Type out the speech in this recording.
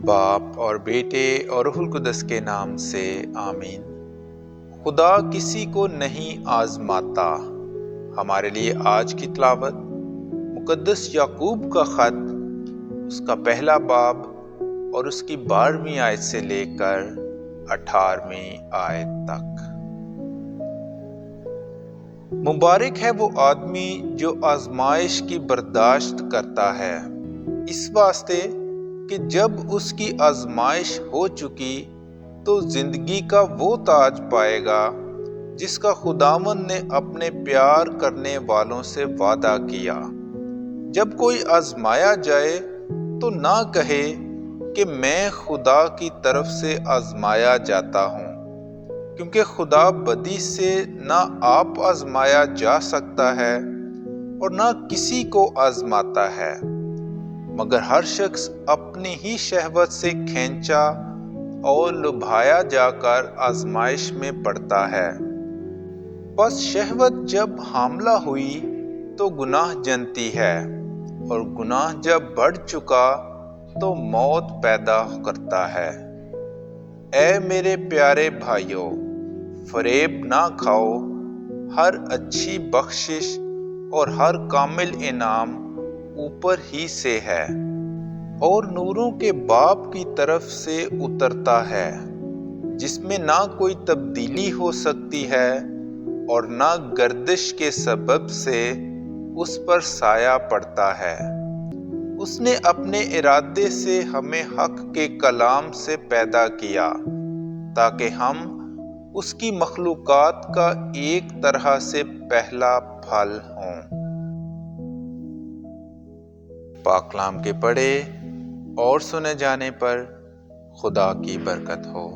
باپ اور بیٹے اور روح القدس کے نام سے آمین۔ خدا کسی کو نہیں آزماتا۔ ہمارے لیے آج کی تلاوت مقدس یعقوب کا خط، اس کا پہلا باب اور اس کی 12ویں آیت سے لے کر 18ویں آیت تک۔ مبارک ہے وہ آدمی جو آزمائش کی برداشت کرتا ہے، اس واسطے کہ جب اس کی آزمائش ہو چکی تو زندگی کا وہ تاج پائے گا جس کا خداوند نے اپنے پیار کرنے والوں سے وعدہ کیا۔ جب کوئی آزمایا جائے تو نہ کہے کہ میں خدا کی طرف سے آزمایا جاتا ہوں، کیونکہ خدا بدی سے نہ آپ آزمایا جا سکتا ہے اور نہ کسی کو آزماتا ہے، مگر ہر شخص اپنی ہی شہوت سے کھینچا اور لبھایا جا کر آزمائش میں پڑتا ہے۔ بس شہوت جب حاملہ ہوئی تو گناہ جنتی ہے، اور گناہ جب بڑھ چکا تو موت پیدا کرتا ہے۔ اے میرے پیارے بھائیو، فریب نہ کھاؤ، ہر اچھی بخشش اور ہر کامل انعام اوپر ہی سے ہے اور نوروں کے باپ کی طرف سے اترتا ہے، جس میں نہ کوئی تبدیلی ہو سکتی ہے اور نہ گردش کے سبب سے اس پر سایہ پڑتا ہے۔ اس نے اپنے ارادے سے ہمیں حق کے کلام سے پیدا کیا تاکہ ہم اس کی مخلوقات کا ایک طرح سے پہلا پھل ہوں۔ پاک کلام کے پڑھے اور سنے جانے پر خدا کی برکت ہو۔